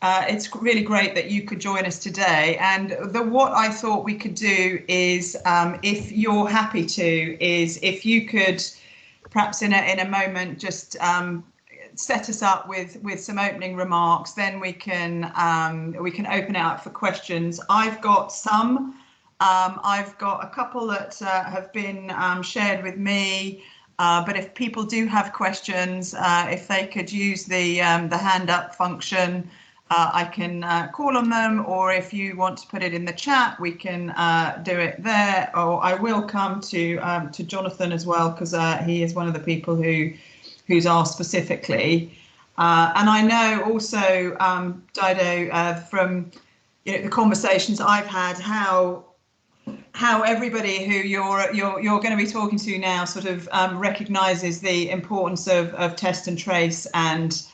It's really great that you could join us today. And what I thought we could do is, if you're happy to, is if you could perhaps in a moment just set us up with some opening remarks, then we can open it up for questions. I've got some. I've got a couple that have been shared with me. But if people do have questions, if they could use the hand up function, I can call on them, or if you want to put it in the chat, we can do it there. Or I will come to Jonathan as well, because he is one of the people who's asked specifically. And I know also, Dido, from the conversations I've had, how everybody who you're going to be talking to now sort of recognises the importance of test and trace, and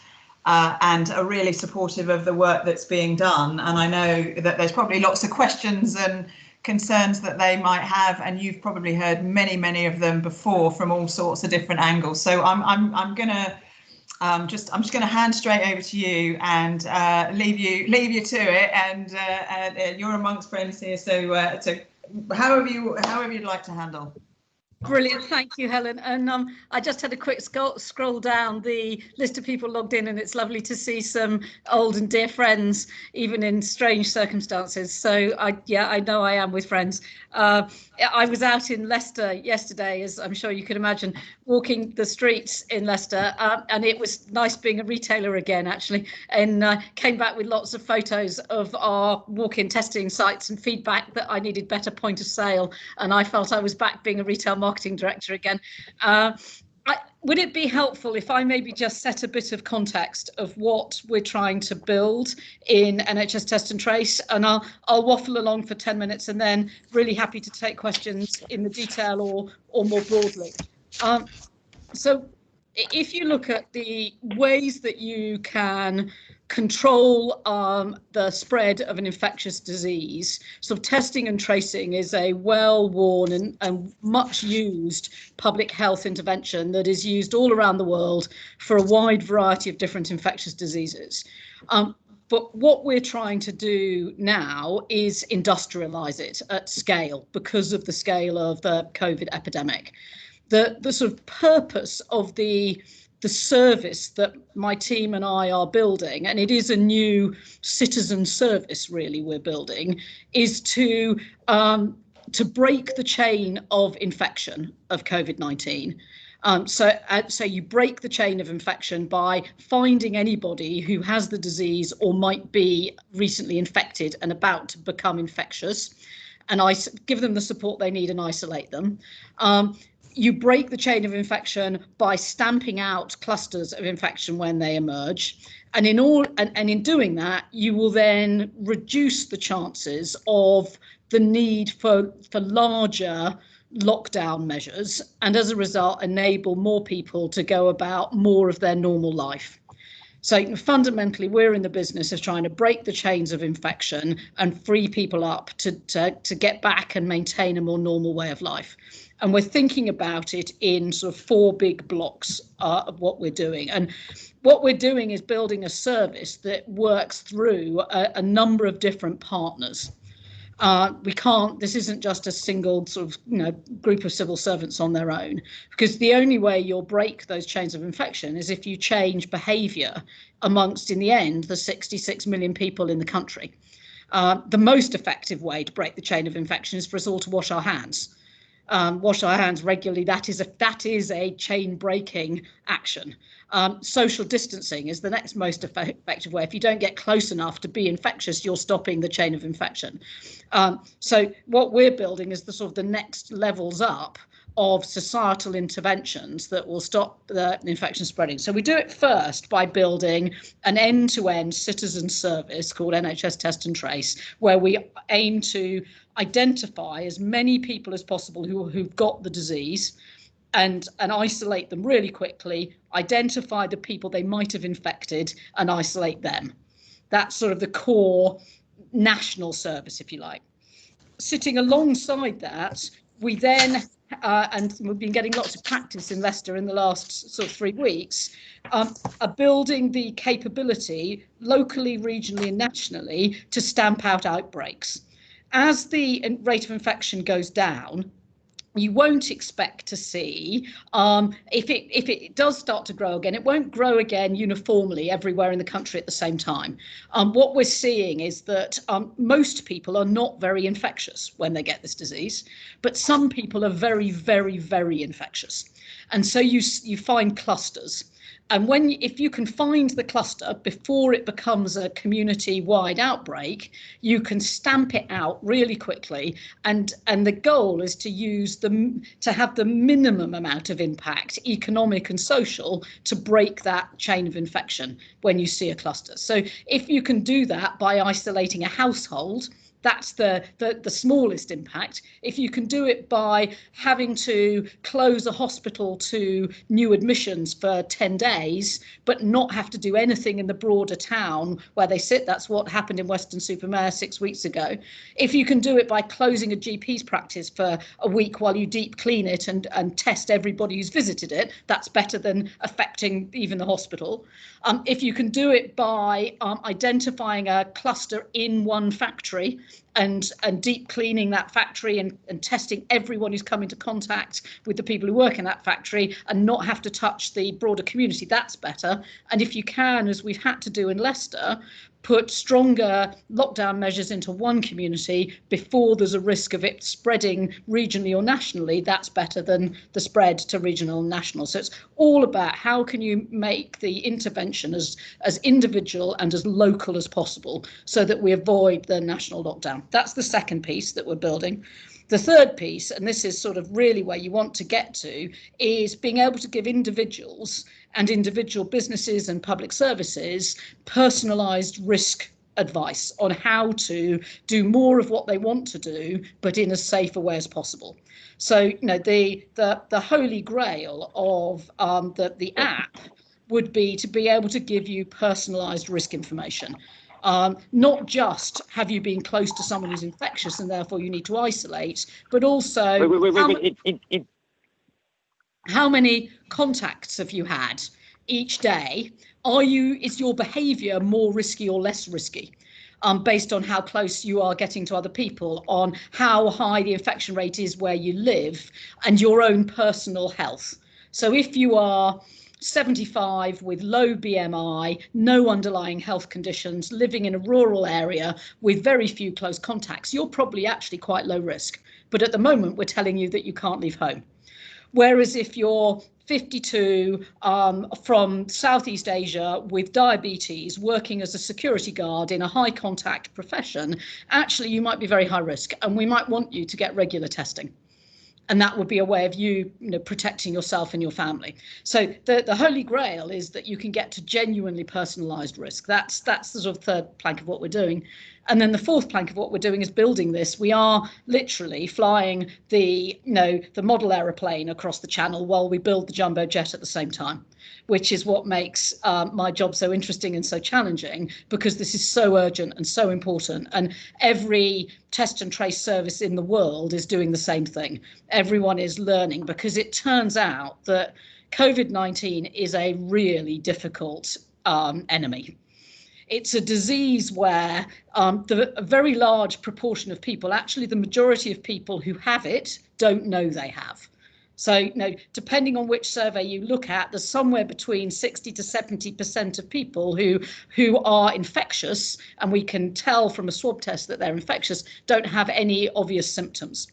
are really supportive of the work that's being done. And I know that there's probably lots of questions and concerns that they might have, and you've probably heard many of them before from all sorts of different angles. So I'm just going to hand straight over to you and leave you to it. And you're amongst friends here, so however you'd like to handle. Brilliant, thank you, Helen. And I just had a quick scroll down the list of people logged in, and it's lovely to see some old and dear friends, even in strange circumstances. So I know I am with friends. I was out in Leicester yesterday, as I'm sure you can imagine, walking the streets in Leicester, and it was nice being a retailer again, actually, and came back with lots of photos of our walk-in testing sites and feedback that I needed better point of sale, and I felt I was back being a retail marketing director again. Would it be helpful if I maybe just set a bit of context of what we're trying to build in NHS Test and Trace, and I'll waffle along for 10 minutes, and then really happy to take questions in the detail or more broadly. So if you look at the ways that you can control the spread of an infectious disease, sort of testing and tracing is a well-worn and much used public health intervention that is used all around the world for a wide variety of different infectious diseases. But what we're trying to do now is industrialize it at scale because of the scale of the COVID epidemic. The sort of purpose of the service that my team and I are building, and it is a new citizen service really we're building, is to break the chain of infection of COVID-19. So you break the chain of infection by finding anybody who has the disease or might be recently infected and about to become infectious, and give them the support they need and isolate them. You break the chain of infection by stamping out clusters of infection when they emerge. And in doing that, you will then reduce the chances of the need for larger lockdown measures, and as a result, enable more people to go about more of their normal life. So fundamentally, we're in the business of trying to break the chains of infection and free people up to get back and maintain a more normal way of life. And we're thinking about it in sort of 4 big blocks of what we're doing. And what we're doing is building a service that works through a number of different partners. This isn't just a single sort of group of civil servants on their own, because the only way you'll break those chains of infection is if you change behaviour amongst, in the end, the 66 million people in the country. The most effective way to break the chain of infection is for us all to wash our hands. Wash our hands regularly. That is a chain breaking action. Social distancing is the next most effective way. If you don't get close enough to be infectious, you're stopping the chain of infection. So what we're building is the next levels up of societal interventions that will stop the infection spreading. So we do it first by building an end-to-end citizen service called NHS Test and Trace, where we aim to identify as many people as possible who've got the disease and isolate them really quickly, identify the people they might have infected and isolate them. That's sort of the core national service, if you like. Sitting alongside that, we then and we've been getting lots of practice in Leicester in the last sort of 3 weeks, are building the capability locally, regionally and nationally to stamp out outbreaks. As the rate of infection goes down, you won't expect to see, if it does start to grow again, it won't grow again uniformly everywhere in the country at the same time. What we're seeing is that most people are not very infectious when they get this disease, but some people are very, very, very infectious. And so you find clusters. And if you can find the cluster before it becomes a community-wide outbreak, you can stamp it out really quickly. And the goal is to have the minimum amount of impact, economic and social, to break that chain of infection when you see a cluster. So if you can do that by isolating a household, that's the smallest impact. If you can do it by having to close a hospital to new admissions for 10 days, but not have to do anything in the broader town where they sit, that's what happened in Weston-super-Mare 6 weeks ago. If you can do it by closing a GP's practice for a week while you deep clean it and test everybody who's visited it, that's better than affecting even the hospital. If you can do it by identifying a cluster in one factory and deep cleaning that factory and testing everyone who's come into contact with the people who work in that factory and not have to touch the broader community, that's better. And if you can, as we've had to do in Leicester, put stronger lockdown measures into one community before there's a risk of it spreading regionally or nationally, that's better than the spread to regional and national. So it's all about how can you make the intervention as individual and as local as possible so that we avoid the national lockdown. That's the second piece that we're building. The third piece, and this is sort of really where you want to get to, is being able to give individuals and individual businesses and public services personalised risk advice on how to do more of what they want to do, but in as safe a way as possible. So, the holy grail of the app would be to be able to give you personalised risk information. Not just have you been close to someone who's infectious and therefore you need to isolate, but also how many contacts have you had each day? Is your behaviour more risky or less risky? Based on how close you are getting to other people, on how high the infection rate is where you live, and your own personal health. So if you are 75 with low BMI, no underlying health conditions, living in a rural area with very few close contacts, you're probably actually quite low risk. But at the moment, we're telling you that you can't leave home. Whereas if you're 52 from Southeast Asia with diabetes, working as a security guard in a high contact profession, actually you might be very high risk, and we might want you to get regular testing. And that would be a way of you protecting yourself and your family. So the holy grail is that you can get to genuinely personalised risk. That's the sort of third plank of what we're doing. And then the fourth plank of what we're doing is building this. We are literally flying the model aeroplane across the channel while we build the jumbo jet at the same time, which is what makes my job so interesting and so challenging, because this is so urgent and so important. And every test and trace service in the world is doing the same thing. Everyone is learning, because it turns out that COVID-19 is a really difficult enemy. It's a disease where a very large proportion of people, actually the majority of people who have it, don't know they have. So, depending on which survey you look at, there's somewhere between 60 to 70% of people who are infectious, and we can tell from a swab test that they're infectious, don't have any obvious symptoms.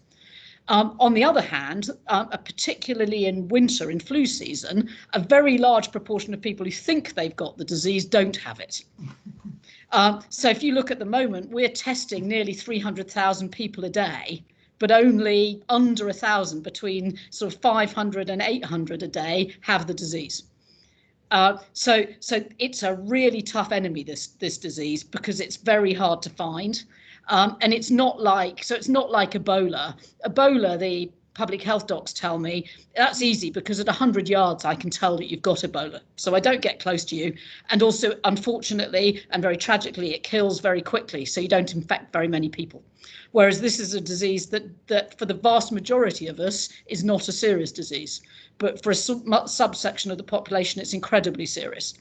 On the other hand, particularly in winter, in flu season, a very large proportion of people who think they've got the disease don't have it. So if you look at the moment, we're testing nearly 300,000 people a day, but only under 1,000, between sort of 500 and 800 a day, have the disease. So it's a really tough enemy, this disease, because it's very hard to find. And it's not like Ebola. Ebola, public health docs tell me, that's easy because at 100 yards I can tell that you've got Ebola, so I don't get close to you. And also, unfortunately and very tragically, it kills very quickly, so you don't infect very many people. Whereas this is a disease that for the vast majority of us is not a serious disease, but for a subsection of the population it's incredibly serious.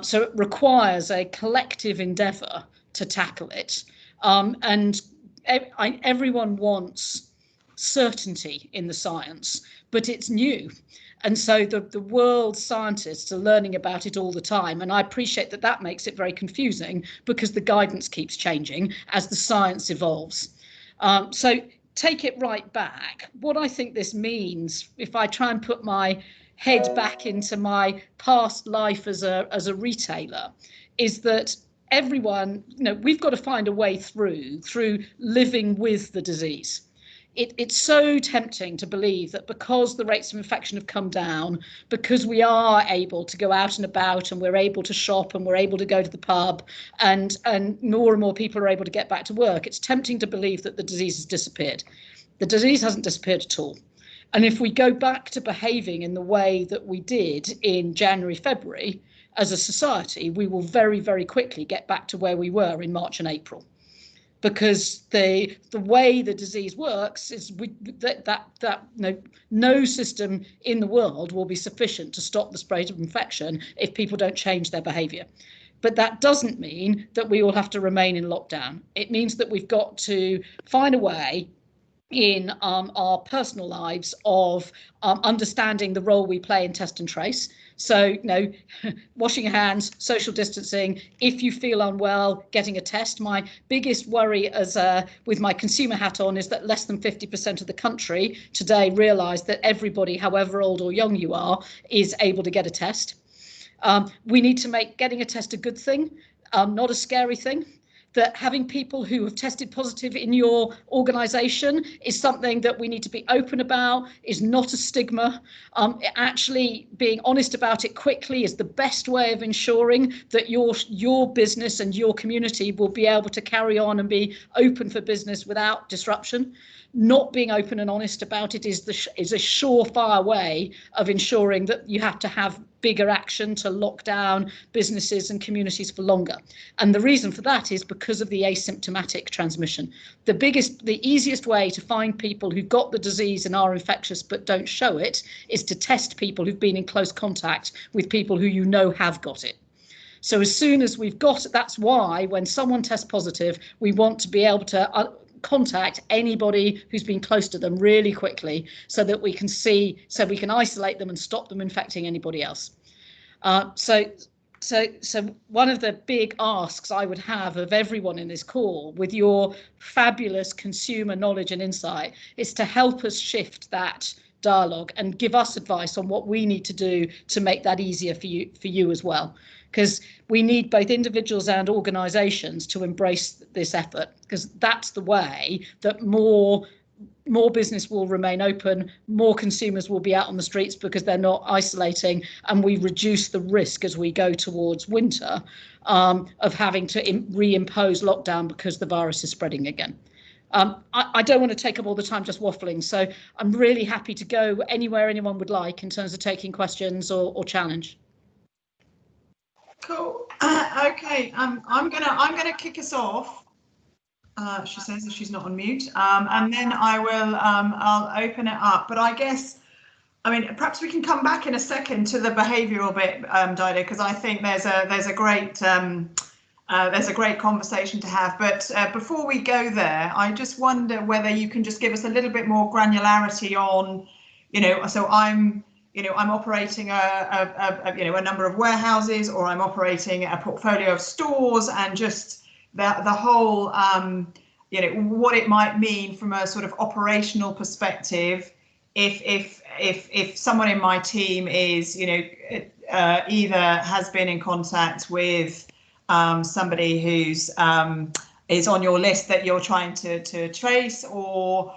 So it requires a collective endeavour to tackle it, and everyone wants certainty in the science, but it's new. And so the world scientists are learning about it all the time. And I appreciate that makes it very confusing because the guidance keeps changing as the science evolves. So take it right back. What I think this means, if I try and put my head back into my past life as a retailer, is that everyone, we've got to find a way through living with the disease. It's so tempting to believe that because the rates of infection have come down, because we are able to go out and about and we're able to shop and we're able to go to the pub and more and more people are able to get back to work, it's tempting to believe that the disease has disappeared. The disease hasn't disappeared at all. And if we go back to behaving in the way that we did in January, February, as a society, we will very, very quickly get back to where we were in March and April. Because the way the disease works is no system in the world will be sufficient to stop the spread of infection if people don't change their behaviour. But that doesn't mean that we all have to remain in lockdown. It means that we've got to find a way in our personal lives of understanding the role we play in test and trace. So, washing your hands, social distancing. If you feel unwell, getting a test. My biggest worry with my consumer hat on is that less than 50% of the country today realise that everybody, however old or young you are, is able to get a test. We need to make getting a test a good thing, not a scary thing. That having people who have tested positive in your organisation is something that we need to be open about, is not a stigma. Actually being honest about it quickly is the best way of ensuring that your business and your community will be able to carry on and be open for business without disruption. Not being open and honest about it is a surefire way of ensuring that you have to have bigger action to lock down businesses and communities for longer. And the reason for that is because of the asymptomatic transmission. The easiest way to find people who've got the disease and are infectious but don't show it is to test people who've been in close contact with people who have got it. So as soon as we've got it, that's why when someone tests positive, we want to be able to contact anybody who's been close to them really quickly so that we can isolate them and stop them infecting anybody else. So one of the big asks I would have of everyone in this call, with your fabulous consumer knowledge and insight, is to help us shift that dialogue and give us advice on what we need to do to make that easier for you as well. Because we need both individuals and organisations to embrace this effort, because that's the way that more business will remain open, more consumers will be out on the streets because they're not isolating, and we reduce the risk as we go towards winter of having to reimpose lockdown because the virus is spreading again. I don't want to take up all the time just waffling, so I'm really happy to go anywhere anyone would like in terms of taking questions or challenge. Cool. Okay. I'm gonna kick us off. She says that she's not on mute, and then I'll open it up. But I guess, perhaps we can come back in a second to the behavioural bit, Dido, because I think there's a great conversation to have. But before we go there, I just wonder whether you can just give us a little bit more granularity on, so I'm operating a number of warehouses, or I'm operating a portfolio of stores, and just the whole, what it might mean from a sort of operational perspective if someone in my team is, either has been in contact with somebody who's is on your list that you're trying to trace, or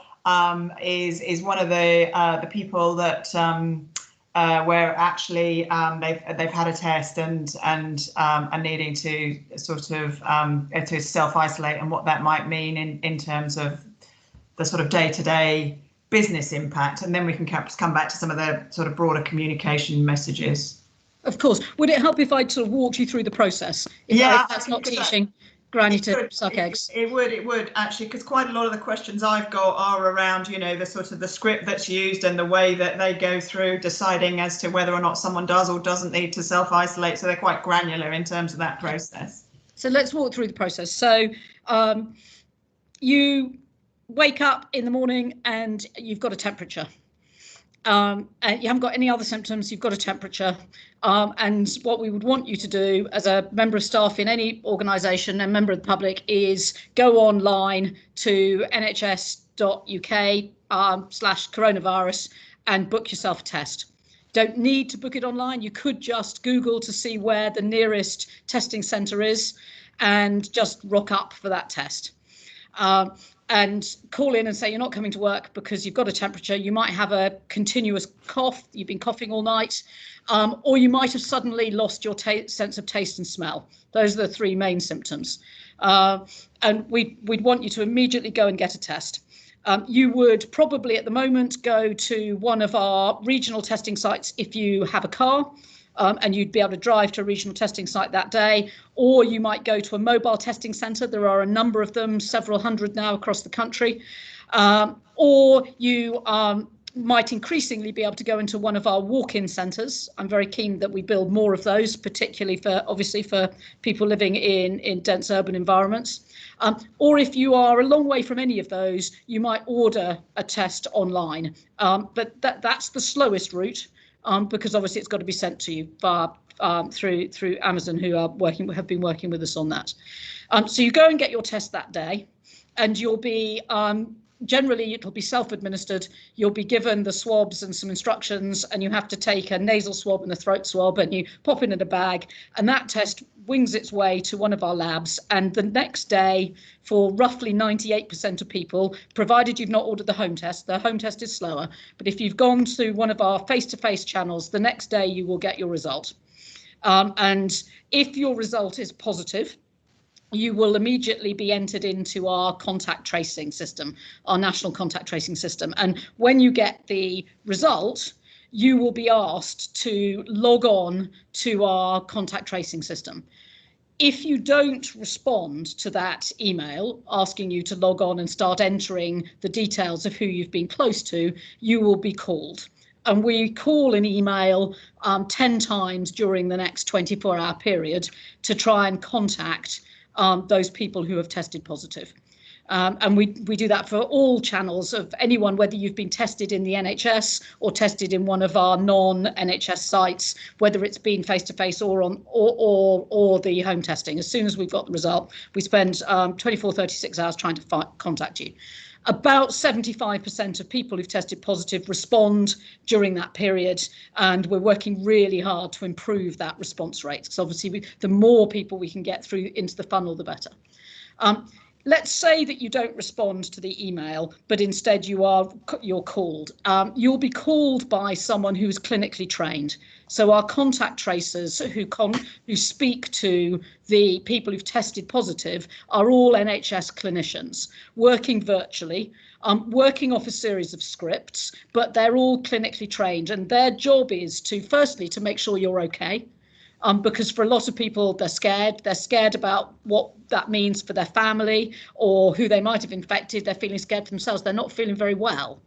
is one of the people that where actually they've had a test and needing to sort of to self-isolate, and what that might mean in terms of the sort of day-to-day business impact, and then we can come back to some of the sort of broader communication messages. Of course. Would it help if I sort of walked you through the process? If that's not teaching Granny to suck eggs. It would actually, because quite a lot of the questions I've got are around, you know, the sort of the script that's used and the way that they go through deciding as to whether or not someone does or doesn't need to self-isolate. So they're quite granular in terms of that process. So let's walk through the process. So you wake up in the morning and you've got a temperature. And you haven't got any other symptoms, you've got a temperature. And what we would want you to do as a member of staff in any organisation and member of the public is go online to nhs.uk/coronavirus and book yourself a test. Don't need to book it online. You could just Google to see where the nearest testing centre is and just rock up for that test. And call in and say you're not coming to work because you've got a temperature. You might have a continuous cough. You've been coughing all night, or you might have suddenly lost your sense of taste and smell. Those are the three main symptoms. And we'd want you to immediately go and get a test. You would probably at the moment go to one of our regional testing sites if you have a car. And you'd be able to drive to a regional testing site that day, or you might go to a mobile testing centre. There are a number of them, several hundred now across the country, or you might increasingly be able to go into one of our walk-in centres. I'm very keen that we build more of those, particularly obviously for people living in dense urban environments. Or if you are a long way from any of those, you might order a test online, but that's the slowest route. Because obviously it's got to be sent to you through Amazon, who have been working with us on that. So you go and get your test that day, and you'll be generally it'll be self-administered. You'll be given the swabs and some instructions, and you have to take a nasal swab and a throat swab, and you pop it in a bag, and that test wings its way to one of our labs. And the next day, for roughly 98% of people, provided you've not ordered the home test is slower, but if you've gone to one of our face-to-face channels, the next day you will get your result. And if your result is positive, you will immediately be entered into our contact tracing system, our national contact tracing system. And when you get the result, you will be asked to log on to our contact tracing system. If you don't respond to that email asking you to log on and start entering the details of who you've been close to, you will be called. And we call and email 10 times during the next 24-hour period to try and contact those people who have tested positive. And we do that for all channels of anyone, whether you've been tested in the NHS or tested in one of our non-NHS sites, whether it's been face-to-face or the home testing. As soon as we've got the result, we spend 24, 36 hours trying to contact you. About 75% of people who've tested positive respond during that period, and we're working really hard to improve that response rate, because obviously the more people we can get through into the funnel, the better. Let's say that you don't respond to the email, but instead you're called. You'll be called by someone who's clinically trained. So our contact tracers who speak to the people who've tested positive are all NHS clinicians working virtually, working off a series of scripts, but they're all clinically trained, and their job is to firstly to make sure you're okay. Because for a lot of people, they're scared. They're scared about what that means for their family or who they might have infected. They're feeling scared for themselves. They're not feeling very well.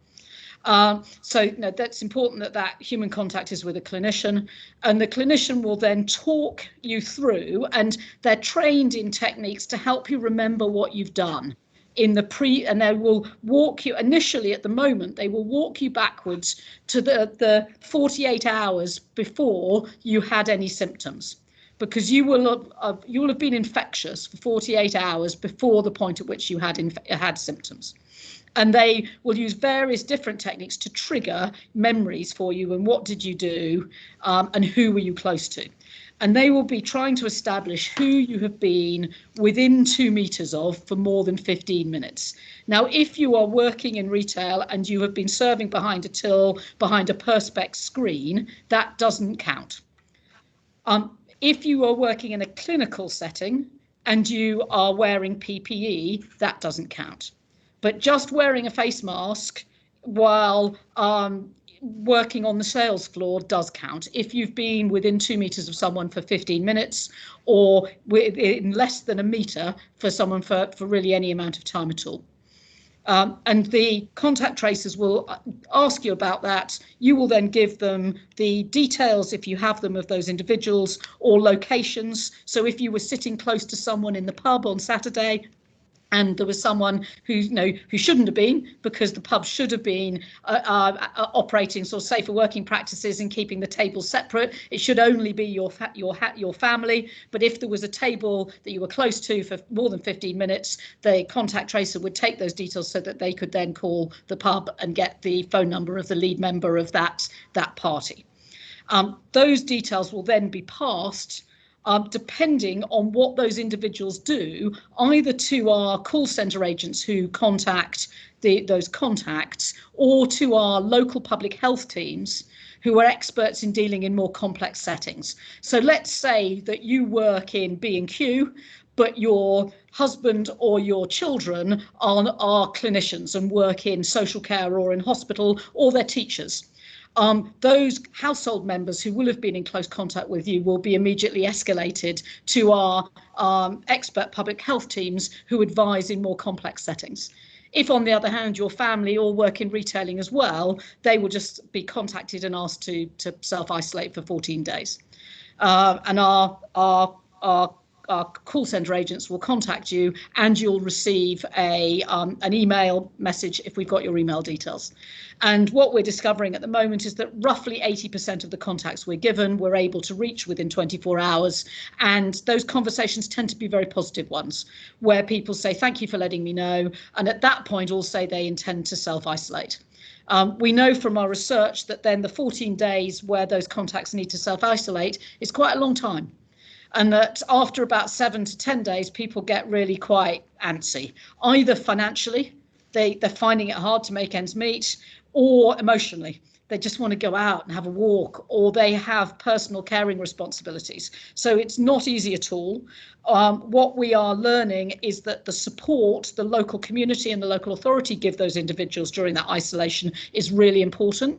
So that's important that human contact is with a clinician, and the clinician will then talk you through, and they're trained in techniques to help you remember what you've done. And they will walk you initially at the moment, they will walk you backwards to the 48 hours before you had any symptoms, because you will have been infectious for 48 hours before the point at which you had symptoms. And they will use various different techniques to trigger memories for you, and what did you do, and who were you close to. And they will be trying to establish who you have been within 2 meters of for more than 15 minutes. Now, if you are working in retail and you have been serving behind a till, behind a Perspex screen, that doesn't count. If you are working in a clinical setting and you are wearing PPE, that doesn't count. But just wearing a face mask while working on the sales floor does count. If you've been within 2 meters of someone for 15 minutes or within less than a meter for someone for really any amount of time at all. And the contact tracers will ask you about that. You will then give them the details, if you have them, of those individuals or locations. So if you were sitting close to someone in the pub on Saturday, and there was someone who shouldn't have been, because the pub should have been operating sort of safer working practices and keeping the tables separate. It should only be your family. But if there was a table that you were close to for more than 15 minutes, the contact tracer would take those details so that they could then call the pub and get the phone number of the lead member of that party. Those details will then be passed depending on what those individuals do, either to our call centre agents who contact those contacts, or to our local public health teams who are experts in dealing in more complex settings. So let's say that you work in B&Q, but your husband or your children are clinicians and work in social care or in hospital, or they're teachers. Those household members who will have been in close contact with you will be immediately escalated to our expert public health teams who advise in more complex settings. If, on the other hand, your family all work in retailing as well, they will just be contacted and asked to self-isolate for 14 days. And our call centre agents will contact you, and you'll receive an email message if we've got your email details. And what we're discovering at the moment is that roughly 80% of the contacts we're given, we're able to reach within 24 hours. And those conversations tend to be very positive ones, where people say, thank you for letting me know. And at that point, all say they intend to self-isolate. We know from our research that then the 14 days where those contacts need to self-isolate is quite a long time. And that after about 7 to 10 days, people get really quite antsy, either financially, they're finding it hard to make ends meet, or emotionally. They just want to go out and have a walk, or they have personal caring responsibilities. So it's not easy at all. What we are learning is that the support the local community and the local authority give those individuals during that isolation is really important.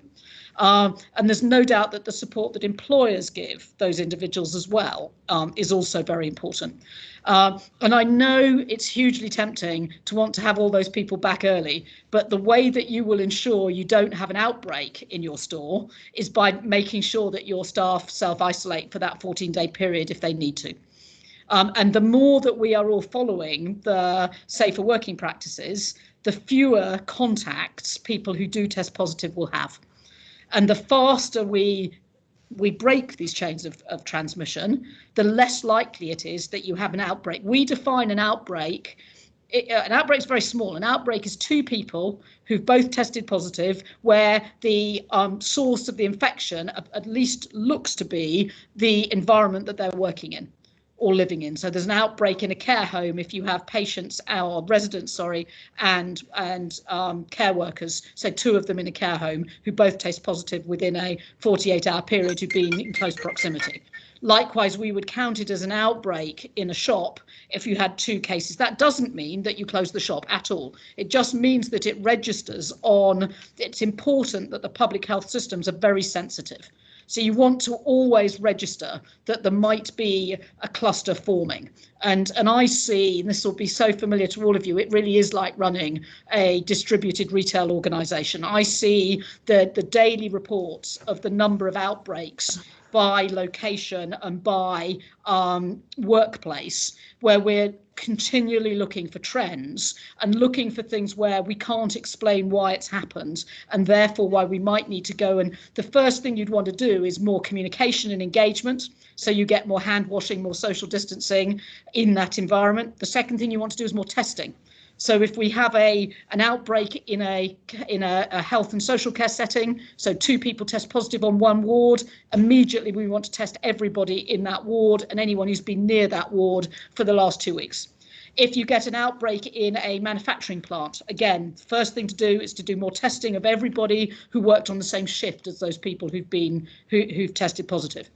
And there's no doubt that the support that employers give those individuals as well is also very important. And I know it's hugely tempting to want to have all those people back early, but the way that you will ensure you don't have an outbreak in your store is by making sure that your staff self-isolate for that 14-day period if they need to. And the more that we are all following the safer working practices, the fewer contacts people who do test positive will have. And the faster we break these chains of transmission, the less likely it is that you have an outbreak. We define an outbreak. An outbreak is very small. An outbreak is 2 people who've both tested positive, where the source of the infection at least looks to be the environment that they're working in or living in. So there's an outbreak in a care home if you have patients or residents, and care workers, so 2 of them in a care home who both test positive within a 48-hour period who've been in close proximity. Likewise, we would count it as an outbreak in a shop if you had 2 cases. That doesn't mean that you close the shop at all. It just means that it registers on, it's important that the public health systems are very sensitive. So you want to always register that there might be a cluster forming. And I see, and this will be so familiar to all of you, it really is like running a distributed retail organisation. I see the daily reports of the number of outbreaks by location and by workplace, where we're continually looking for trends and looking for things where we can't explain why it's happened, and therefore why we might need to go. And the first thing you'd want to do is more communication and engagement, so you get more hand washing, more social distancing in that environment. The second thing you want to do is more testing. So if we have an outbreak in a health and social care setting, so 2 people test positive on 1 ward, immediately we want to test everybody in that ward and anyone who's been near that ward for the last 2 weeks. If you get an outbreak in a manufacturing plant, again, first thing to do is to do more testing of everybody who worked on the same shift as those people who've tested positive,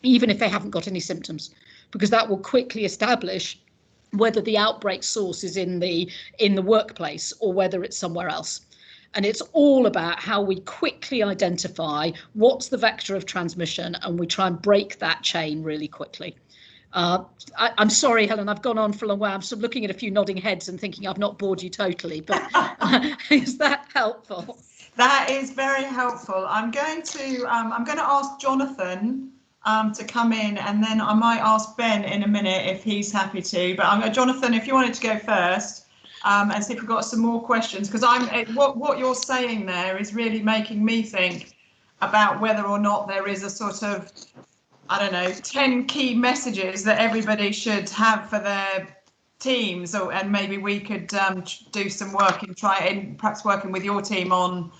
even if they haven't got any symptoms, because that will quickly establish whether the outbreak source is in the workplace or whether it's somewhere else. And it's all about how we quickly identify what's the vector of transmission, and we try and break that chain really quickly. I'm sorry, Helen, I've gone on for a long while. I'm sort of looking at a few nodding heads and thinking I've not bored you totally, but is that helpful? That is very helpful. I'm going to ask Jonathan to come in, and then I might ask Ben in a minute if he's happy to. But Jonathan, if you wanted to go first, and see if we've got some more questions, because what you're saying there is really making me think about whether or not there is a sort of, I don't know, 10 key messages that everybody should have for their teams, and maybe we could do some work and perhaps working with your team on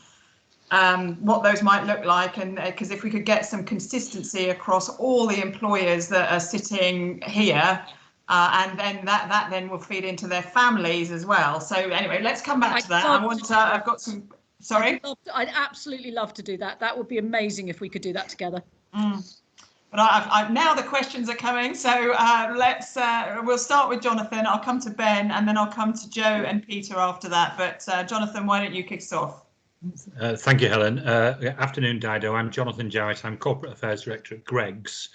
what those might look like, and because if we could get some consistency across all the employers that are sitting here, and then that then will feed into their families as well. So anyway, let's come back to that. I've got some. Sorry. I'd absolutely love to do that. That would be amazing if we could do that together. But I've now the questions are coming, so we'll start with Jonathan. I'll come to Ben, and then I'll come to Joe and Peter after that. But Jonathan, why don't you kick us off? Thank you, Helen. Afternoon, Dido. I'm Jonathan Jarrett. I'm Corporate Affairs Director at Greggs.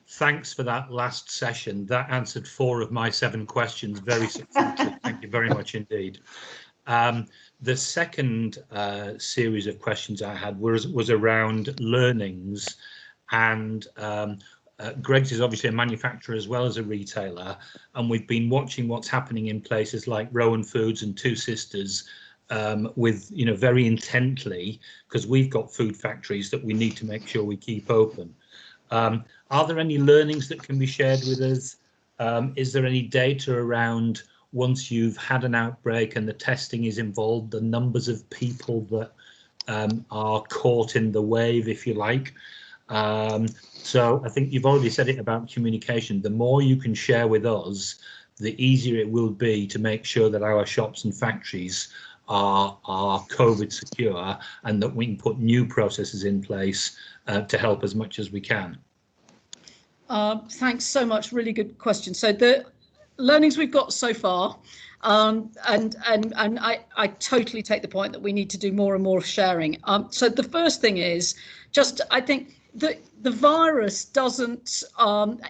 Thanks for that last session. That answered 4 of my 7 questions very succinctly. Thank you very much indeed. The second series of questions I had was around learnings, and Greggs is obviously a manufacturer as well as a retailer, and we've been watching what's happening in places like Rowan Foods and Two Sisters with, very intently, because we've got food factories that we need to make sure we keep open. Are there any learnings that can be shared with us? Is there any data around, once you've had an outbreak and the testing is involved, the numbers of people that are caught in the wave, if you like? So I think you've already said it about communication. The more you can share with us, the easier it will be to make sure that our shops and factories are COVID secure, and that we can put new processes in place to help as much as we can. Thanks so much. Really good question. So the learnings we've got so far, and I totally take the point that we need to do more and more sharing. So the first thing is just, I think the virus doesn't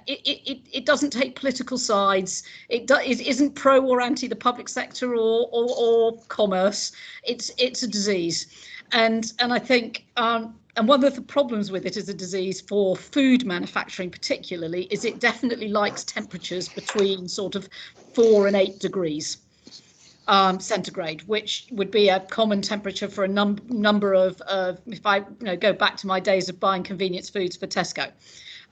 it doesn't take political sides. It isn't pro or anti the public sector or commerce. It's a disease, and I think and one of the problems with it as a disease for food manufacturing particularly is it definitely likes temperatures between sort of 4 and 8 degrees centigrade, which would be a common temperature for a number of if I go back to my days of buying convenience foods for Tesco.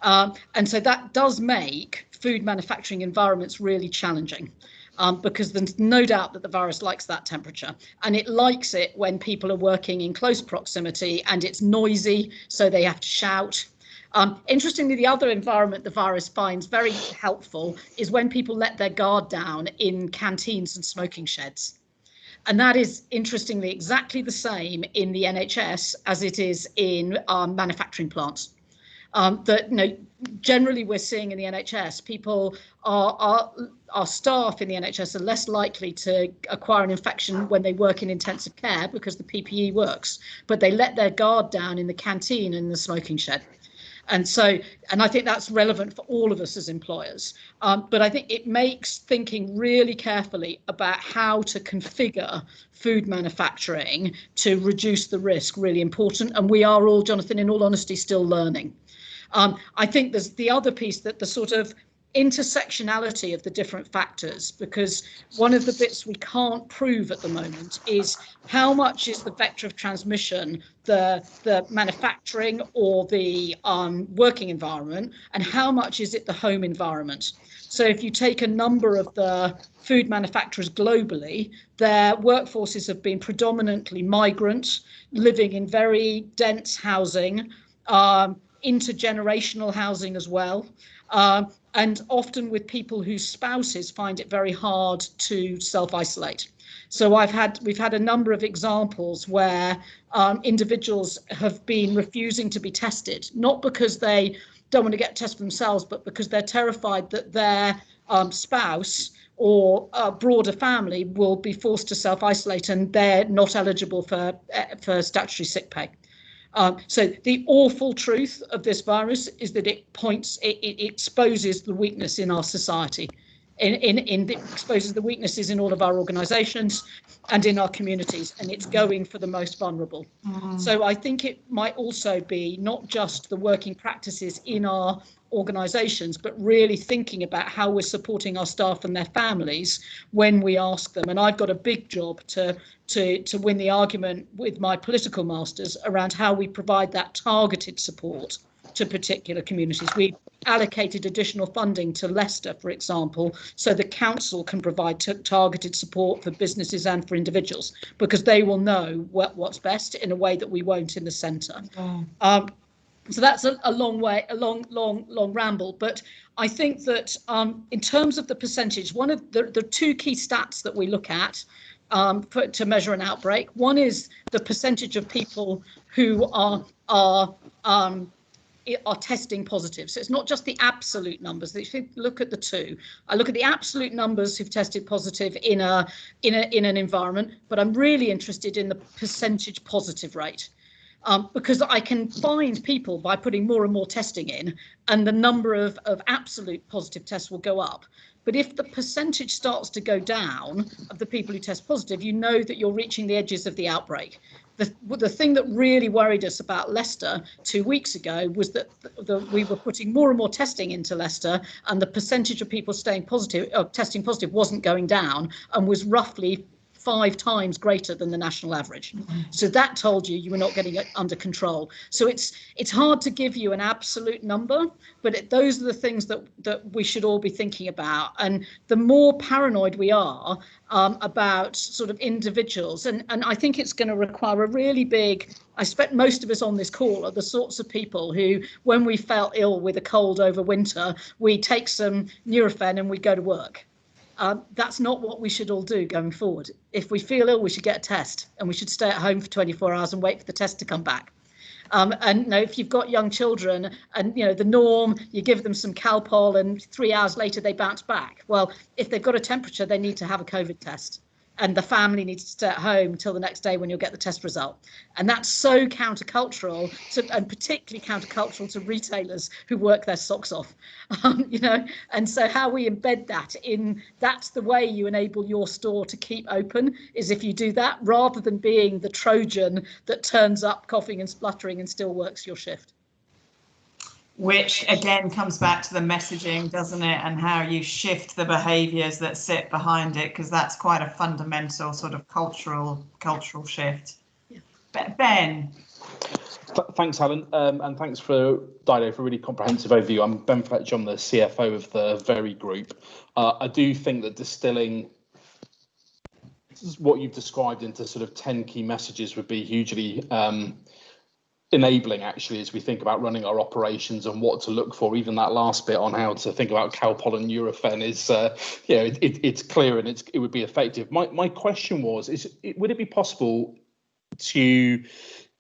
And so that does make food manufacturing environments really challenging. Because there's no doubt that the virus likes that temperature, and it likes it when people are working in close proximity and it's noisy, so they have to shout. Interestingly, the other environment the virus finds very helpful is when people let their guard down in canteens and smoking sheds. And that is, interestingly, exactly the same in the NHS as it is in manufacturing plants. Generally we're seeing in the NHS, people our staff in the NHS are less likely to acquire an infection when they work in intensive care because the PPE works, but they let their guard down in the canteen and the smoking shed. And I think that's relevant for all of us as employers. But I think it makes thinking really carefully about how to configure food manufacturing to reduce the risk really important. And we are all, Jonathan, in all honesty, still learning. I think there's the other piece, that the sort of intersectionality of the different factors, because one of the bits we can't prove at the moment is how much is the vector of transmission the manufacturing or the working environment, and how much is it the home environment. So if you take a number of the food manufacturers globally, their workforces have been predominantly migrant, living in very dense housing, intergenerational housing as well, and often with people whose spouses find it very hard to self-isolate. So we've had a number of examples where individuals have been refusing to be tested, not because they don't want to get tested themselves, but because they're terrified that their spouse or a broader family will be forced to self-isolate and they're not eligible for statutory sick pay. So the awful truth of this virus is that it exposes the weakness in our society. It exposes the weaknesses in all of our organisations and in our communities, and it's going for the most vulnerable. So I think it might also be not just the working practices in our organisations, but really thinking about how we're supporting our staff and their families when we ask them. And I've got a big job to win the argument with my political masters around how we provide that targeted support to particular communities. We allocated additional funding to Leicester, for example, so the council can provide targeted support for businesses and for individuals, because they will know what's best in a way that we won't in the centre. So that's a long ramble. But I think that in terms of the percentage, one of the two key stats that we look at to measure an outbreak, one is the percentage of people who are testing positive. So it's not just the absolute numbers. If you look at the two, I look at the absolute numbers who've tested positive in an environment, but I'm really interested in the percentage positive rate. Because I can find people by putting more and more testing in, and the number of absolute positive tests will go up. But if the percentage starts to go down of the people who test positive, you know that you're reaching the edges of the outbreak. The thing that really worried us about Leicester 2 weeks ago was that we were putting more and more testing into Leicester, and the percentage of people testing positive wasn't going down and was roughly 5 times greater than the national average. So that told you were not getting it under control. So it's hard to give you an absolute number, but those are the things that we should all be thinking about. And the more paranoid we are about sort of individuals, and I think it's going to require a really big, I expect most of us on this call are the sorts of people who, when we felt ill with a cold over winter, we take some Nurofen and we go to work. That's not what we should all do going forward. If we feel ill, we should get a test, and we should stay at home for 24 hours and wait for the test to come back. And if you've got young children and the norm, you give them some Calpol and 3 hours later they bounce back. Well, if they've got a temperature, they need to have a COVID test. And the family needs to stay at home until the next day when you'll get the test result. And that's so countercultural, and particularly countercultural to retailers who work their socks off, And so how we embed that that's the way you enable your store to keep open, is if you do that, rather than being the Trojan that turns up coughing and spluttering and still works your shift. Which again comes back to the messaging, doesn't it, and how you shift the behaviours that sit behind it, because that's quite a fundamental sort of cultural shift. Yeah. Ben. Thanks, Helen, and thanks for Dido for a really comprehensive overview. I'm Ben Fletcher, I'm the CFO of the Very Group. I do think that distilling what you've described into sort of 10 key messages would be hugely enabling, actually, as we think about running our operations and what to look for. Even that last bit on how to think about Calpol and Nurofen is, it's clear and it would be effective. My question was, would it be possible to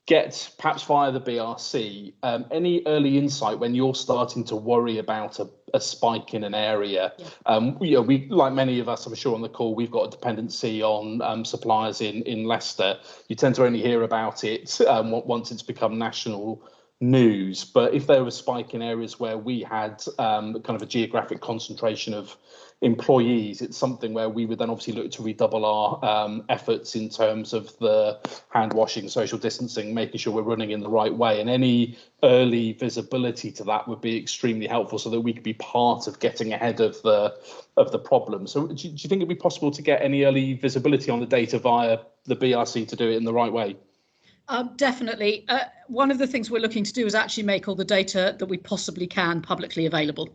get, perhaps via the BRC, any early insight when you're starting to worry about a spike in an area? Yeah. We, like many of us, I'm sure on the call, we've got a dependency on suppliers in Leicester. You tend to only hear about it once it's become national news. But if there was a spike in areas where we had kind of a geographic concentration of employees, it's something where we would then obviously look to redouble our efforts in terms of the hand washing, social distancing, making sure we're running in the right way, and any early visibility to that would be extremely helpful so that we could be part of getting ahead of the problem. So do you think it'd be possible to get any early visibility on the data via the BRC to do it in the right way? Definitely. One of the things we're looking to do is actually make all the data that we possibly can publicly available.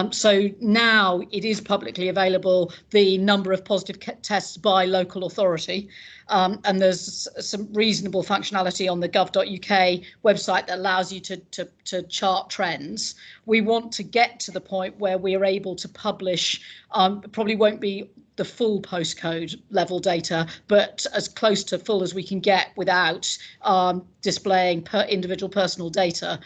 So now it is publicly available, the number of positive tests by local authority. And there's some reasonable functionality on the gov.uk website that allows you to chart trends. We want to get to the point where we are able to publish, probably won't be the full postcode level data, but as close to full as we can get without displaying individual personal data,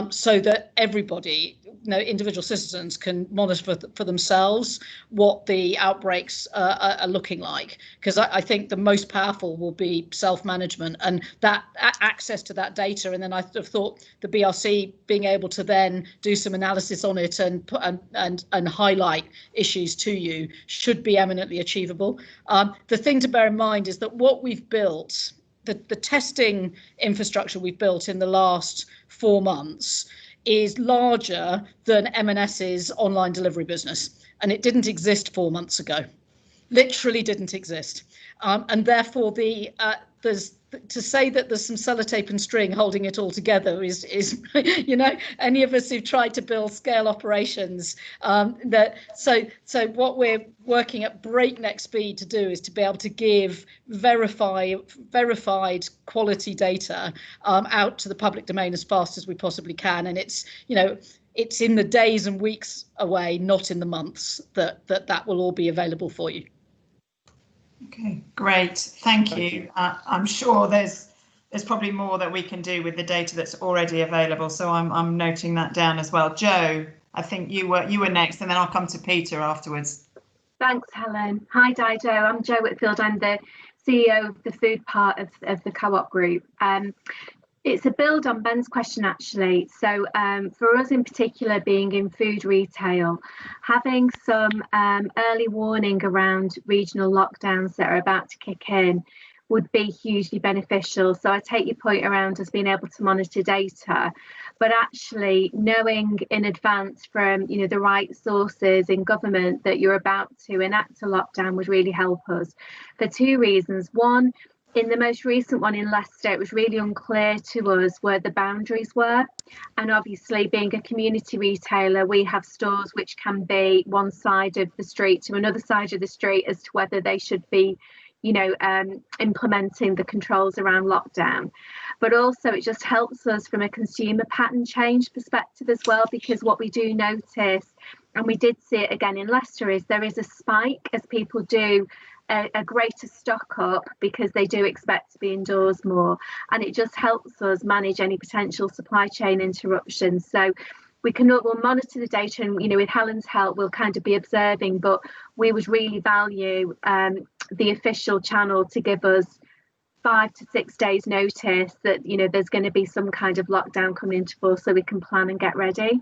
so that everybody individual citizens can monitor for themselves what the outbreaks are looking like, because I think the most powerful will be self-management and that access to that data. And then I have thought the BRC being able to then do some analysis on it and highlight issues to you should be eminently achievable. The thing to bear in mind is that what we've built, the testing infrastructure we've built in the last 4 months is larger than M&S's online delivery business, and it didn't exist 4 months ago. Literally didn't exist, and therefore there's to say that there's some sellotape and string holding it all together is any of us who've tried to build scale operations, so what we're working at breakneck speed to do is to be able to give verified quality data out to the public domain as fast as we possibly can, and it's in the days and weeks away, not in the months, that will all be available for you. Okay, great. Thank you. I'm sure there's probably more that we can do with the data that's already available. So I'm noting that down as well. Jo, I think you were next, and then I'll come to Peter afterwards. Thanks, Helen. Hi, Dido. I'm Jo Whitfield. I'm the CEO of the food part of the Co-op group. It's a build on Ben's question, actually. So for us in particular, being in food retail, having some early warning around regional lockdowns that are about to kick in would be hugely beneficial. So I take your point around us being able to monitor data, but actually knowing in advance from the right sources in government that you're about to enact a lockdown would really help us for 2 reasons. One, in the most recent one in Leicester, it was really unclear to us where the boundaries were. And obviously, being a community retailer, we have stores which can be one side of the street to another side of the street as to whether they should be, implementing the controls around lockdown. But also, it just helps us from a consumer pattern change perspective as well, because what we do notice, and we did see it again in Leicester, is there is a spike as people do a greater stock up because they do expect to be indoors more, and it just helps us manage any potential supply chain interruptions. So we'll monitor the data, and with Helen's help we'll kind of be observing, but we would really value the official channel to give us 5 to 6 days notice that there's going to be some kind of lockdown coming into force, so we can plan and get ready.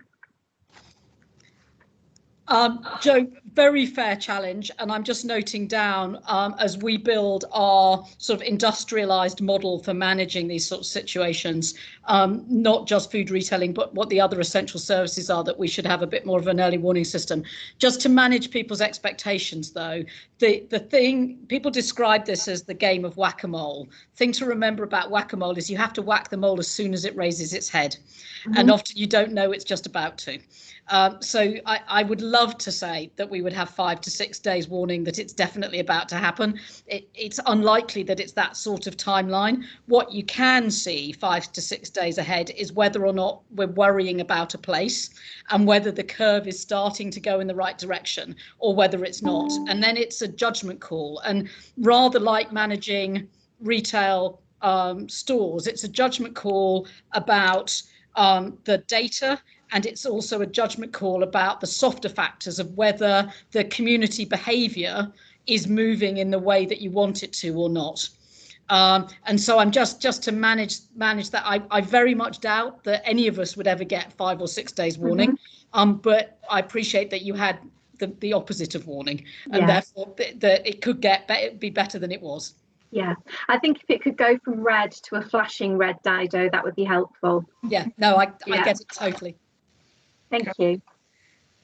Jo, very fair challenge, and I'm just noting down as we build our sort of industrialized model for managing these sorts of situations, not just food retailing, but what the other essential services are, that we should have a bit more of an early warning system. Just to manage people's expectations, though, the thing, people describe this as the game of whack-a-mole. Thing to remember about whack-a-mole is you have to whack the mole as soon as it raises its head, and often you don't know it's just about to. So I would love to say that we would have 5 to 6 days warning that it's definitely about to happen. It's unlikely that it's that sort of timeline. What you can see 5 to 6 days ahead is whether or not we're worrying about a place and whether the curve is starting to go in the right direction or whether it's not. And then it's a judgment call. And rather like managing retail stores, it's a judgment call about the data, and it's also a judgment call about the softer factors of whether the community behaviour is moving in the way that you want it to or not. And so I'm just to manage that. I very much doubt that any of us would ever get 5 or 6 days warning, but I appreciate that you had the opposite of warning, and therefore that it could be better than it was. Yeah, I think if it could go from red to a flashing red, Dido, that would be helpful. Yeah, no, I get it totally. Thank you.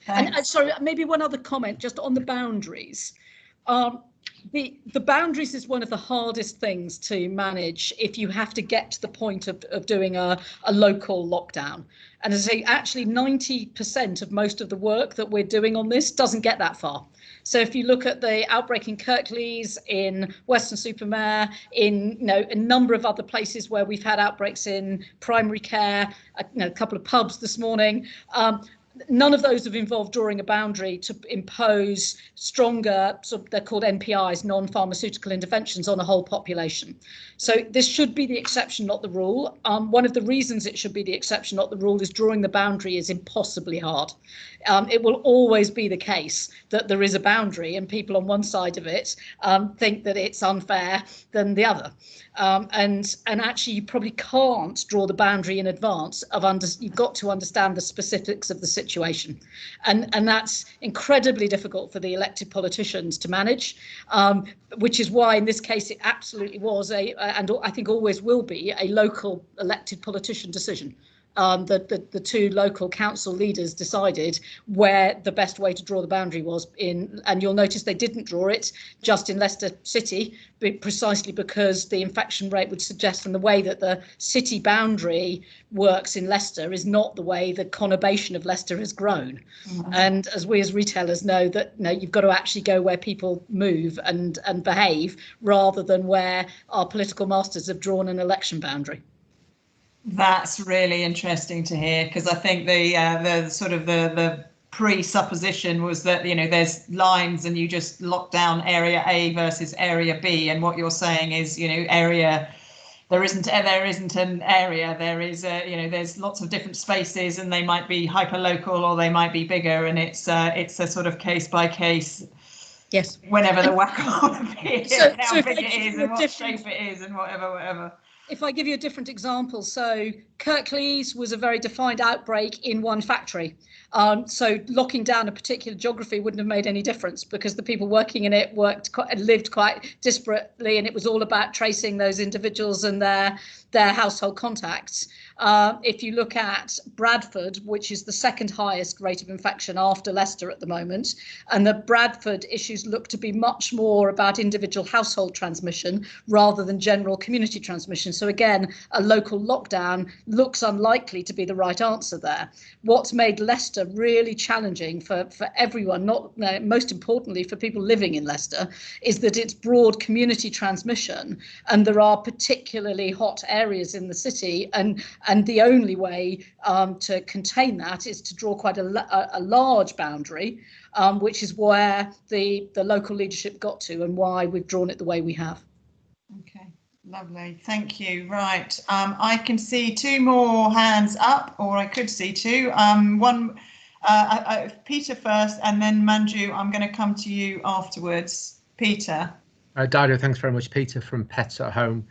And sorry, maybe one other comment just on the boundaries. The boundaries is one of the hardest things to manage if you have to get to the point of doing a local lockdown. And as I say, actually 90% of most of the work that we're doing on this doesn't get that far. So if you look at the outbreak in Kirklees, in Weston-super-Mare, in a number of other places where we've had outbreaks in primary care, a couple of pubs this morning, none of those have involved drawing a boundary to impose stronger, they're called NPIs, non-pharmaceutical interventions, on a whole population. So this should be the exception, not the rule. One of the reasons it should be the exception, not the rule, is drawing the boundary is impossibly hard. It will always be the case that there is a boundary and people on one side of it think that it's unfair than the other. And actually you probably can't draw the boundary in advance you've got to understand the specifics of the situation. And that's incredibly difficult for the elected politicians to manage, which is why in this case it absolutely was and I think always will be, a local elected politician decision. The two local council leaders decided where the best way to draw the boundary was in, and you'll notice they didn't draw it just in Leicester City, precisely because the infection rate would suggest, and the way that the city boundary works in Leicester is not the way the conurbation of Leicester has grown. Mm-hmm. And as we as retailers know, that you've got to actually go where people move and behave, rather than where our political masters have drawn an election boundary. That's really interesting to hear, because I think the sort of the presupposition was that there's lines and you just lock down area A versus area B, and what you're saying is area, there isn't an area, there is there's lots of different spaces, and they might be hyper local or they might be bigger, and it's a sort of case by case. Yes. Whenever the whack-on appears, how big it is and what shape it is and whatever. If I give you a different example, so Kirklees was a very defined outbreak in one factory. So locking down a particular geography wouldn't have made any difference, because the people working in it lived quite disparately, and it was all about tracing those individuals and their household contacts. If you look at Bradford, which is the second highest rate of infection after Leicester at the moment, and the Bradford issues look to be much more about individual household transmission rather than general community transmission. So again, a local lockdown looks unlikely to be the right answer there. What's made Leicester really challenging for everyone, most importantly for people living in Leicester, is that it's broad community transmission, and there are particularly hot areas in the city, and the only way to contain that is to draw quite a large boundary, which is where the local leadership got to, and why we've drawn it the way we have. Okay, lovely, thank you. Right, I can see two more hands up, or I could see two. One, Peter first, and then Manju, I'm going to come to you afterwards. Peter. Dido, thanks very much. Peter from Pets at Home.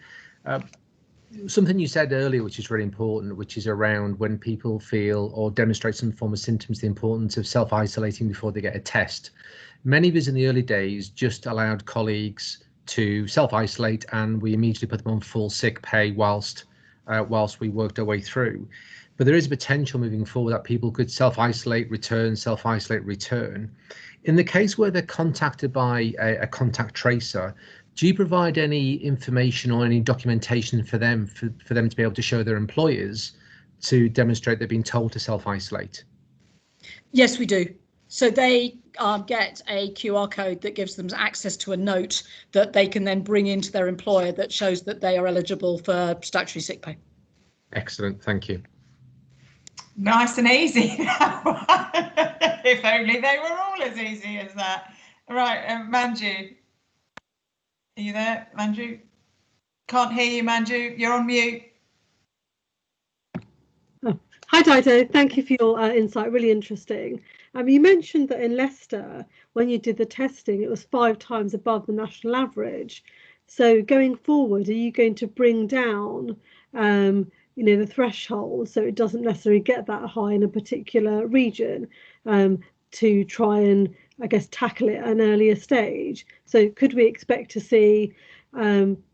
Something you said earlier, which is really important, which is around when people feel or demonstrate some form of symptoms, the importance of self-isolating before they get a test. Many of us in the early days just allowed colleagues to self-isolate, and we immediately put them on full sick pay whilst we worked our way through. But there is a potential moving forward that people could self-isolate, return, self-isolate, return. In the case where they're contacted by a contact tracer, do you provide any information or any documentation for them to be able to show their employers to demonstrate they've been told to self-isolate? Yes, we do. So they get a QR code that gives them access to a note that they can then bring into their employer that shows that they are eligible for statutory sick pay. Excellent, thank you. Nice and easy. If only they were all as easy as that. Right, Manju. Are you there, Manju? Can't hear you, Manju. You're on mute. Oh. Hi, Dido. Thank you for your insight. Really interesting. You mentioned that in Leicester, when you did the testing, it was 5 times above the national average. So going forward, are you going to bring down, the threshold so it doesn't necessarily get that high in a particular region to try and, I guess, tackle it at an earlier stage? So could we expect to see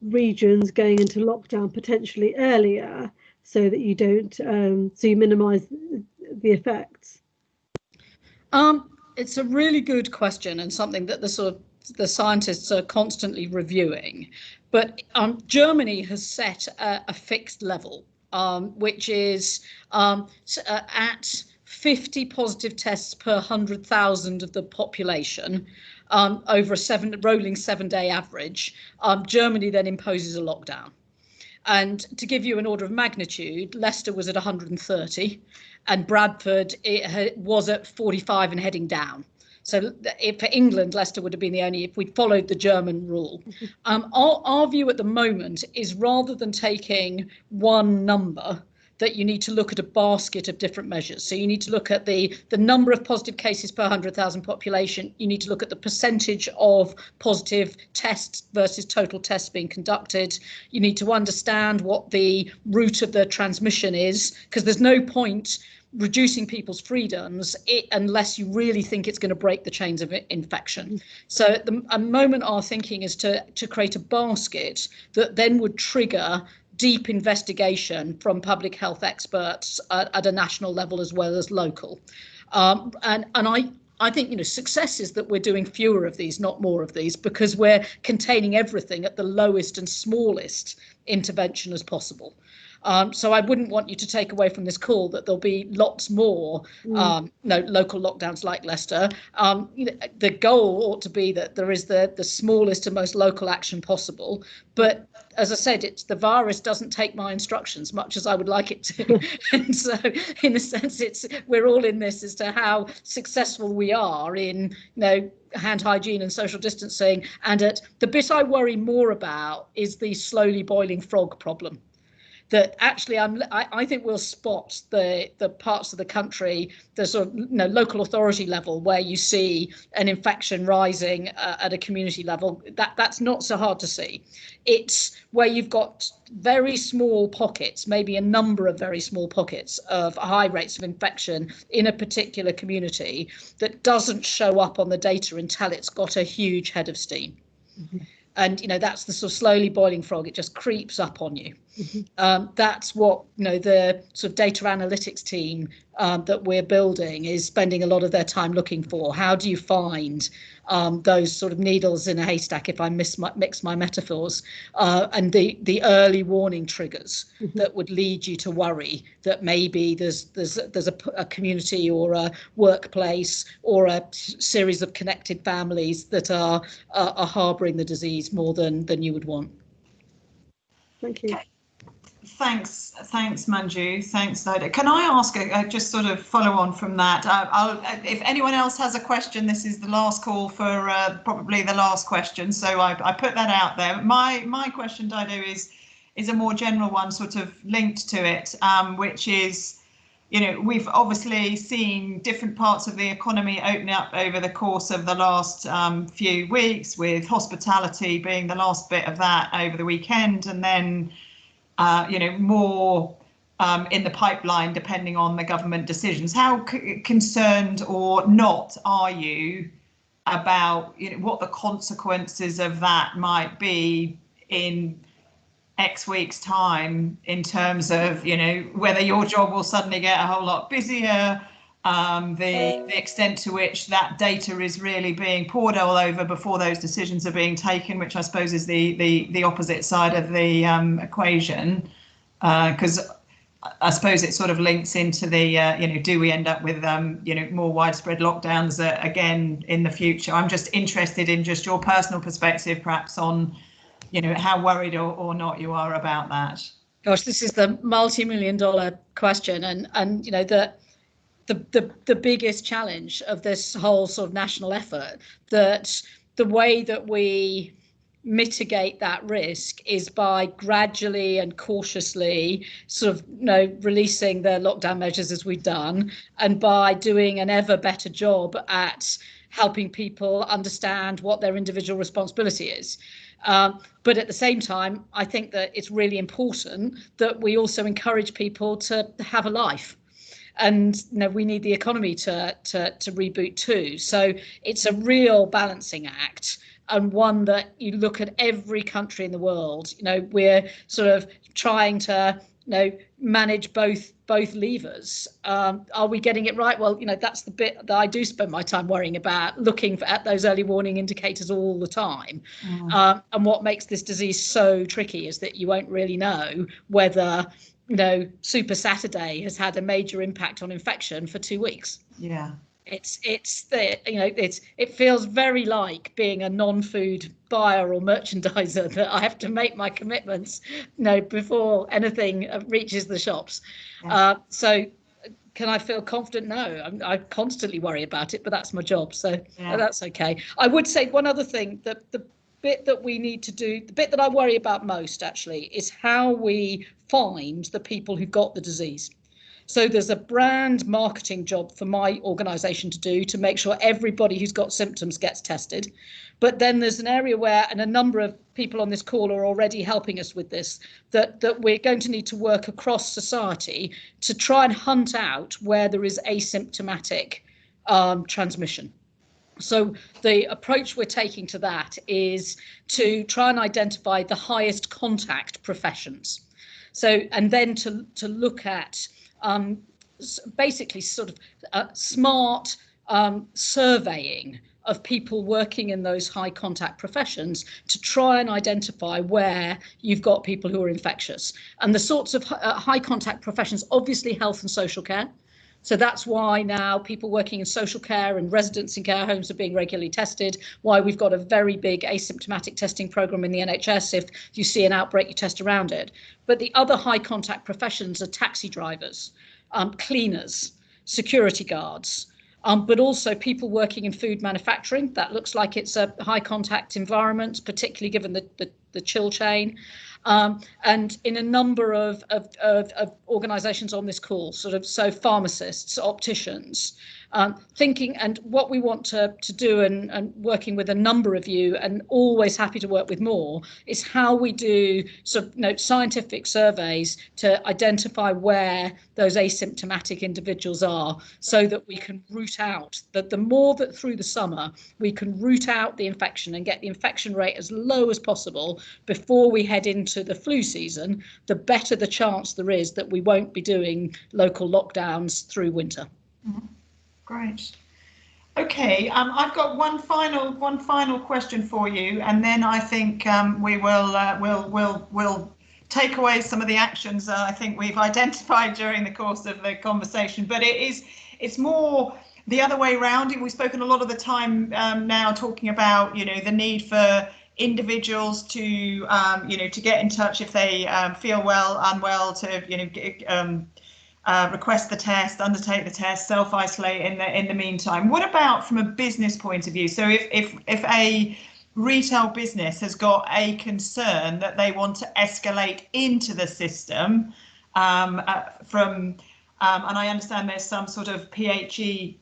regions going into lockdown potentially earlier so that you don't, so you minimise the effects? It's a really good question, and something that the scientists are constantly reviewing. But Germany has set a fixed level, which is at 50 positive tests per 100,000 of the population over a rolling 7-day average. Germany then imposes a lockdown. And to give you an order of magnitude, Leicester was at 130 and Bradford was at 45 and heading down. So for England, Leicester would have been the only, if we'd followed the German rule. Our view at the moment is, rather than taking one number, that you need to look at a basket of different measures. So you need to look at the number of positive cases per 100,000 population. You need to look at the percentage of positive tests versus total tests being conducted. You need to understand what the route of the transmission is, because there's no point reducing people's freedoms unless you really think it's going to break the chains of infection. So at the moment, our thinking is to create a basket that then would trigger deep investigation from public health experts at a national level as well as local. And I think, success is that we're doing fewer of these, not more of these, because we're containing everything at the lowest and smallest intervention as possible. So I wouldn't want you to take away from this call that there'll be lots more local lockdowns like Leicester. The goal ought to be that there is the smallest and most local action possible. But as I said, the virus doesn't take my instructions, much as I would like it to. And so in a sense, we're all in this as to how successful we are in hand hygiene and social distancing. And the bit I worry more about is the slowly boiling frog problem. That actually I think we'll spot the parts of the country, the sort of local authority level, where you see an infection rising at a community level. That's not so hard to see. It's where you've got very small pockets, maybe a number of very small pockets of high rates of infection in a particular community that doesn't show up on the data until it's got a huge head of steam. Mm-hmm. And that's the sort of slowly boiling frog. It just creeps up on you. Mm-hmm. That's what the sort of data analytics team that we're building is spending a lot of their time looking for. How do you find those sort of needles in a haystack, if I mix my metaphors, and the early warning triggers mm-hmm. that would lead you to worry that maybe there's a community or a workplace or a series of connected families that are harbouring the disease more than you would want. Thank you. Thanks, Manju. Thanks, Dido. Can I ask, just sort of follow on from that? If anyone else has a question, this is the last call for probably the last question. So I put that out there. My question, Dido, is a more general one, sort of linked to it, which is, we've obviously seen different parts of the economy open up over the course of the last few weeks, with hospitality being the last bit of that over the weekend, and then more in the pipeline, depending on the government decisions. How concerned or not are you about what the consequences of that might be in X weeks' time, in terms of whether your job will suddenly get a whole lot busier, the extent to which that data is really being poured all over before those decisions are being taken, which I suppose is the opposite side of the equation, because I suppose it sort of links into the do we end up with more widespread lockdowns again in the future? I'm just interested in just your personal perspective, perhaps, on how worried or not you are about that. Gosh, this is the multi-million-dollar question, and the biggest challenge of this whole sort of national effort, that the way that we mitigate that risk is by gradually and cautiously sort of releasing the lockdown measures as we've done, and by doing an ever better job at helping people understand what their individual responsibility is. But at the same time, I think that it's really important that we also encourage people to have a life. And we need the economy to reboot too. So it's a real balancing act, and one that you look at every country in the world. We're sort of trying to manage both levers. Are we getting it right? Well, that's the bit that I do spend my time worrying about, looking at those early warning indicators all the time. And what makes this disease so tricky is that you won't really know whether Super Saturday has had a major impact on infection for 2 weeks. Yeah. It feels very like being a non-food buyer or merchandiser, that I have to make my commitments, before anything reaches the shops. Yeah. So can I feel confident? No, I constantly worry about it, but that's my job, so that's okay. I would say one other thing, that the bit that we need to do, the bit that I worry about most actually, is how we find the people who've got the disease. So there's a brand marketing job for my organisation to do, to make sure everybody who's got symptoms gets tested. But then there's an area where, and a number of people on this call are already helping us with this, that we're going to need to work across society to try and hunt out where there is asymptomatic transmission. So the approach we're taking to that is to try and identify the highest contact professions. So, and then to look at basically sort of smart surveying of people working in those high contact professions, to try and identify where you've got people who are infectious. And the sorts of high contact professions, obviously health and social care. So that's why now people working in social care and residents in care homes are being regularly tested, why we've got a very big asymptomatic testing programme in the NHS. If you see an outbreak, you test around it. But the other high contact professions are taxi drivers, cleaners, security guards, but also people working in food manufacturing. That looks like it's a high contact environment, particularly given the chill chain. And in a number of organisations on this call, so pharmacists, opticians, thinking, and what we want to do, and working with a number of you, and always happy to work with more, is how we do scientific surveys to identify where those asymptomatic individuals are, so that we can root out, that the more that through the summer we can root out the infection and get the infection rate as low as possible before we head into the flu season, the better the chance there is that we won't be doing local lockdowns through winter. Mm-hmm. Great. Okay, I've got one final question for you, and then I think we will we'll take away some of the actions I think we've identified during the course of the conversation. But it's more the other way around. We've spoken a lot of the time now talking about the need for individuals to to get in touch if they feel unwell, to request the test, undertake the test, self-isolate in the meantime. What about from a business point of view? So if a retail business has got a concern that they want to escalate into the system and I understand there's some sort of PHE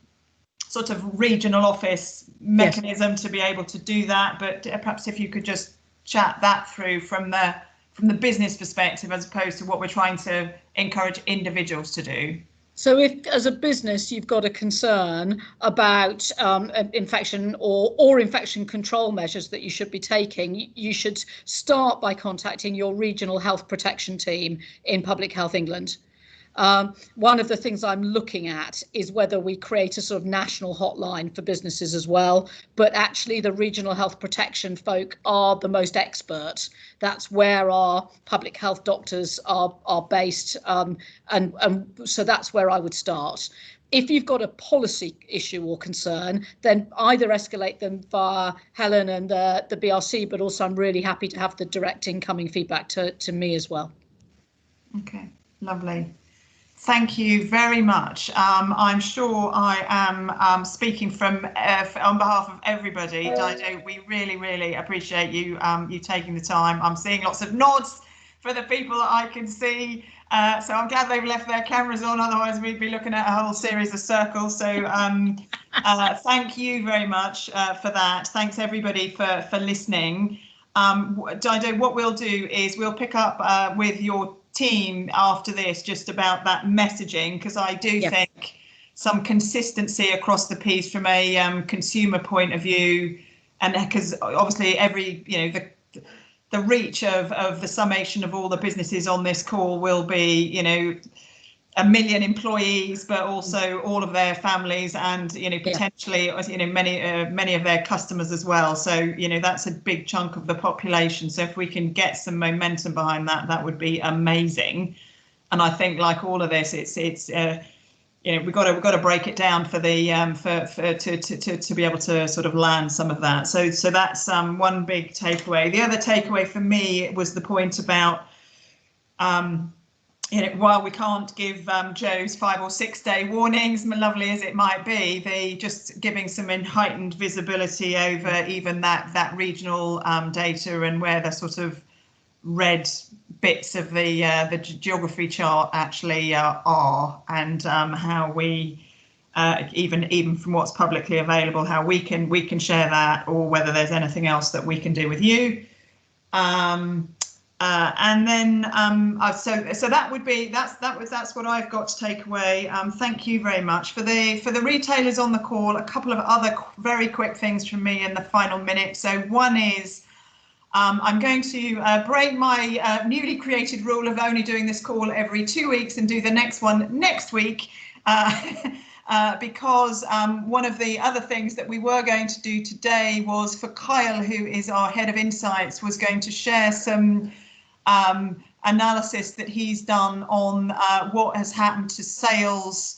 sort of regional office mechanism to be able to do that, but perhaps if you could just chat that through from the business perspective, as opposed to what we're trying to encourage individuals to do. So if, as a business, you've got a concern about infection or infection control measures that you should be taking, you should start by contacting your regional health protection team in Public Health England. One of the things I'm looking at is whether we create a sort of national hotline for businesses as well, but actually the regional health protection folk are the most expert. That's where our public health doctors are based, and so that's where I would start. If you've got a policy issue or concern, then either escalate them via Helen and the BRC, but also I'm really happy to have the direct incoming feedback to me as well. Okay, lovely. Thank you very much. I'm sure I am speaking on behalf of everybody. Dido, we really appreciate you taking the time. I'm seeing lots of nods for the people that I can see. So I'm glad they've left their cameras on, otherwise we'd be looking at a whole series of circles. So thank you very much for that. Thanks everybody for listening. Dido, what we'll do is we'll pick up with your team after this just about that messaging, because I do think some consistency across the piece from a consumer point of view, and because obviously the reach of the summation of all the businesses on this call will be 1 million employees, but also all of their families and potentially many of their customers as well. So that's a big chunk of the population. So if we can get some momentum behind that, that would be amazing. And I think, like all of this, it's we've got to break it down for the to be able to sort of land some of that. So that's one big takeaway. The other takeaway for me was the point about while we can't give Joe's 5 or 6 day warnings, lovely as it might be, they just giving some heightened visibility over even that regional data and where the sort of red bits of the geography chart actually are, and how we even from what's publicly available, how we can share that, or whether there's anything else that we can do with you. And then so that would be that's what I've got to take away. Thank you very much for the retailers on the call. A couple of other very quick things from me in the final minute. So one is I'm going to break my newly created rule of only doing this call every 2 weeks and do the next one next week. Because one of the other things that we were going to do today was for Kyle, who is our head of insights, was going to share some analysis that he's done on what has happened to sales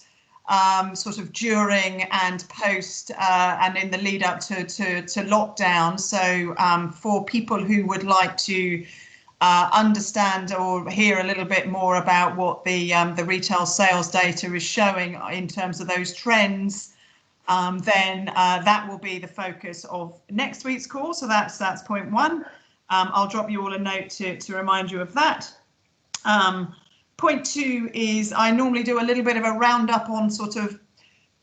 sort of during and post and in the lead up to lockdown. So for people who would like to understand or hear a little bit more about what the retail sales data is showing in terms of those trends, then that will be the focus of next week's call. So that's point one. I'll drop you all a note to remind you of that. Point two is I normally do a little bit of a roundup on sort of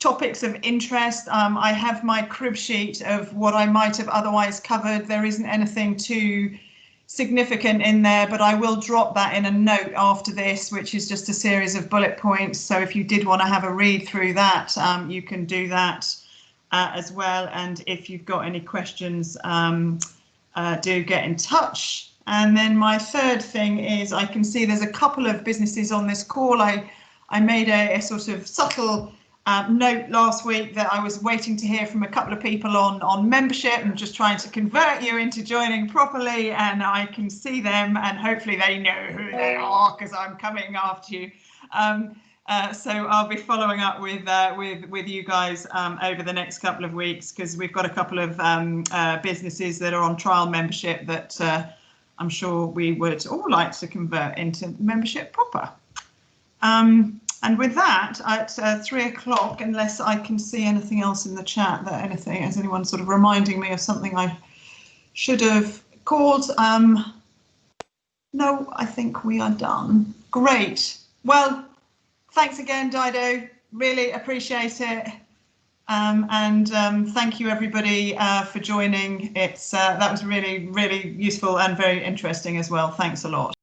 topics of interest. I have my crib sheet of what I might have otherwise covered. There isn't anything too significant in there, but I will drop that in a note after this, which is just a series of bullet points. So if you did want to have a read through that, you can do that as well. And if you've got any questions, do get in touch. And then my third thing is I can see there's a couple of businesses on this call. I made a sort of subtle note last week that I was waiting to hear from a couple of people on membership and just trying to convert you into joining properly, and I can see them and hopefully they know who they are because I'm coming after you. So I'll be following up with you guys over the next couple of weeks, because we've got a couple of businesses that are on trial membership that I'm sure we would all like to convert into membership proper. And with that, at 3 o'clock, unless I can see anything else in the chat, is anyone sort of reminding me of something I should have called? No, I think we are done. Great. Well, thanks again, Dido. Really appreciate it. And thank you, everybody, for joining. That was really, really useful and very interesting as well. Thanks a lot.